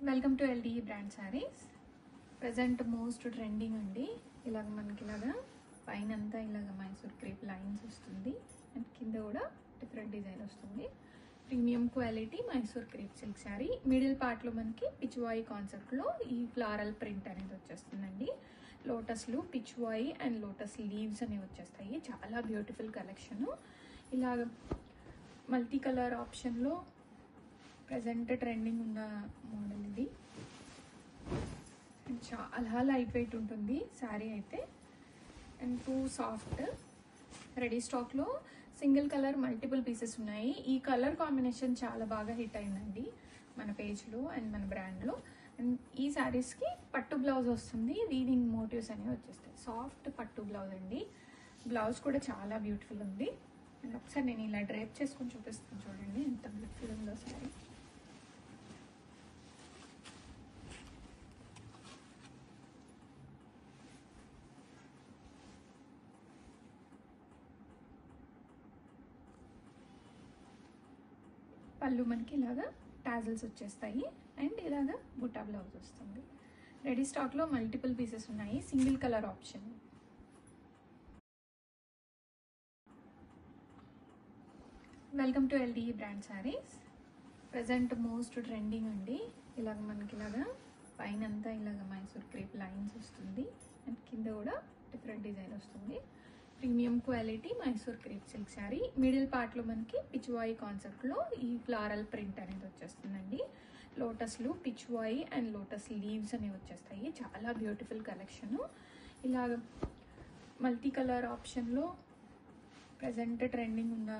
Welcome to LD brand saris. Present most trending అండి. ఇలాగ మనకి ఇలాగా పైన అంతా ఇలాగ మైసూర్ క్రేప్ లైన్స్ వస్తుంది అండ్ కింద కూడా డిఫరెంట్ డిజైన్ వస్తుంది. Premium quality Mysore crepe silk sari. Middle పార్ట్లో మనకి పిచ్వాయి కాన్సెప్ట్లో ఈ ఫ్లారల్ ప్రింట్ అనేది వచ్చేస్తుందండి. లోటస్లు, పిచ్వాయి అండ్ లోటస్ లీవ్స్ అనేవి వచ్చేస్తాయి. చాలా బ్యూటిఫుల్ కలెక్షను. ఇలాగ మల్టీ కలర్ ఆప్షన్లో ప్రజెంట్ ట్రెండింగ్ ఉన్న మోడల్ ఇది. అండ్ చాలా లైట్ వెయిట్ ఉంటుంది శారీ అయితే. అండ్ టూ సాఫ్ట్ రెడీ స్టాక్లో సింగిల్ కలర్ మల్టిపుల్ పీసెస్ ఉన్నాయి. ఈ కలర్ కాంబినేషన్ చాలా బాగా హిట్ అయిందండి మన పేజ్లో అండ్ మన బ్రాండ్లో. అండ్ ఈ శారీస్కి పట్టు బ్లౌజ్ వస్తుంది. వీవింగ్ మోటివ్స్ అనేవి వచ్చేస్తాయి. సాఫ్ట్ పట్టు బ్లౌజ్ అండి. బ్లౌజ్ కూడా చాలా బ్యూటిఫుల్ ఉంది. అండ్ ఒకసారి నేను ఇలా డ్రైప్ చేసుకొని చూపిస్తాను చూడండి ఎంత బ్యూటిఫుల్ ఉందో శారీ. పళ్ళు మనకి ఇలాగా టాజల్స్ వచ్చేస్తాయి అండ్ ఇలాగా బుట్టా బ్లౌజ్ వస్తుంది. రెడీ స్టాక్లో మల్టిపుల్ పీసెస్ ఉన్నాయి. Single colour option. Welcome to LD brand saris. Present most trending అండి. ఇలాగ మనకి ఇలాగా పైన అంతా ఇలాగ మైసూర్ క్రేప్ లైన్స్ వస్తుంది అండ్ కింద కూడా డిఫరెంట్ డిజైన్ వస్తుంది. Premium quality Mysore crepe silk sari. Middle పార్ట్లో మనకి పిచ్వాయి కాన్సెప్ట్లో ఈ ఫ్లారల్ ప్రింట్ అనేది వచ్చేస్తుందండి. లోటస్లు, పిచ్వాయి అండ్ లోటస్ లీవ్స్ అనేవి వచ్చేస్తాయి. చాలా బ్యూటిఫుల్ కలెక్షను. ఇలాగ మల్టీ కలర్ ఆప్షన్లో ప్రజెంట్ ట్రెండింగ్ ఉన్న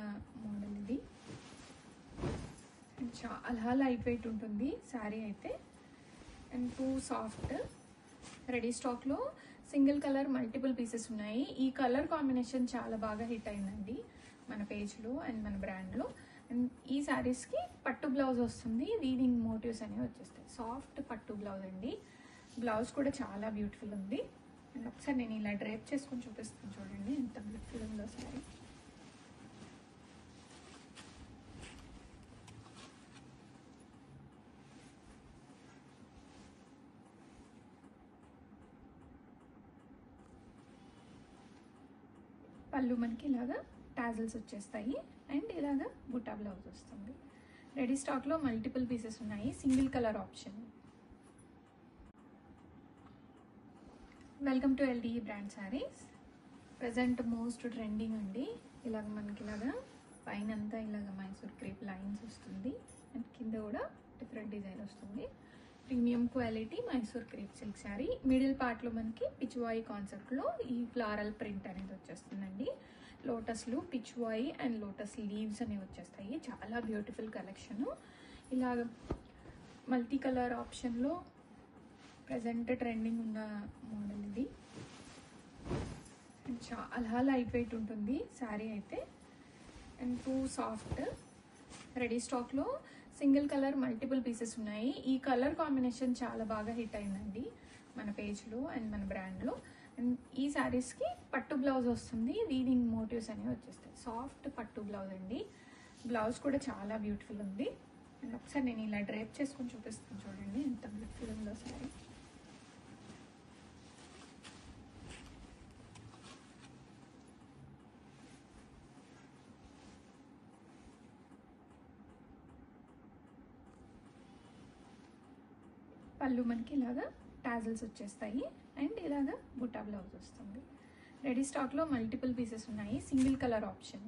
మోడల్ ఇది. అండ్ చాలా లైట్ వెయిట్ ఉంటుంది శారీ అయితే. అండ్ టూ సాఫ్ట్ రెడీ స్టాక్లో సింగిల్ కలర్ మల్టిపుల్ పీసెస్ ఉన్నాయి. ఈ కలర్ కాంబినేషన్ చాలా బాగా హిట్ అయిందండి మన పేజ్లో అండ్ మన బ్రాండ్లో. అండ్ ఈ శారీస్కి పట్టు బ్లౌజ్ వస్తుంది. వీవింగ్ మోటివ్స్ అనేవి వచ్చేస్తాయి. సాఫ్ట్ పట్టు బ్లౌజ్ అండి. బ్లౌజ్ కూడా చాలా బ్యూటిఫుల్ ఉంది. అండ్ ఒకసారి నేను ఇలా డ్రైప్ చేసుకొని చూపిస్తాను చూడండి ఎంత బ్యూటిఫుల్ ఉందో శారీ. పళ్ళు మనకి ఇలాగా టాజల్స్ వచ్చేస్తాయి అండ్ ఇలాగా బుట్టా బ్లౌజ్ వస్తుంది. రెడీ స్టాక్లో మల్టిపుల్ పీసెస్ ఉన్నాయి. Single colour option. Welcome to LD brand saris. Present most trending అండి. ఇలాగ మనకి ఇలాగా పైన అంతా ఇలాగ మైసూర్ క్రేప్ లైన్స్ వస్తుంది అండ్ కింద కూడా డిఫరెంట్ డిజైన్ వస్తుంది. Premium quality Mysore crepe silk sari. Middle పార్ట్లో మనకి పిచ్వాయి కాన్సెప్ట్లో ఈ ఫ్లారల్ ప్రింట్ అనేది వచ్చేస్తుందండి. లోటస్లు, పిచ్వాయి అండ్ లోటస్ లీవ్స్ అనేవి వచ్చేస్తాయి. చాలా బ్యూటిఫుల్ కలెక్షను. ఇలాగ మల్టీ కలర్ ఆప్షన్లో ప్రజెంట్ ట్రెండింగ్ ఉన్న మోడల్ ఇది. అండ్ చాలా లైట్ వెయిట్ ఉంటుంది శారీ అయితే. అండ్ టూ సాఫ్ట్ రెడీ స్టాక్లో సింగిల్ కలర్ మల్టిపుల్ పీసెస్ ఉన్నాయి. ఈ కలర్ కాంబినేషన్ చాలా బాగా హిట్ అయిందండి మన పేజ్లో అండ్ మన బ్రాండ్లో. అండ్ ఈ శారీస్కి పట్టు బ్లౌజ్ వస్తుంది. వీవింగ్ మోటివ్స్ అనేవి వచ్చేస్తాయి. సాఫ్ట్ పట్టు బ్లౌజ్ అండి. బ్లౌజ్ కూడా చాలా బ్యూటిఫుల్ ఉంది. అండ్ ఒకసారి నేను ఇలా డ్రైప్ చేసుకొని చూపిస్తాను చూడండి ఎంత బ్యూటిఫుల్ ఉందో శారీ. పళ్ళు మనకి ఇలాగా టాజల్స్ వచ్చేస్తాయి అండ్ ఇలాగా బుట్టా బ్లౌజ్ వస్తుంది. రెడీ స్టాక్లో మల్టిపుల్ పీసెస్ ఉన్నాయి. Single colour option.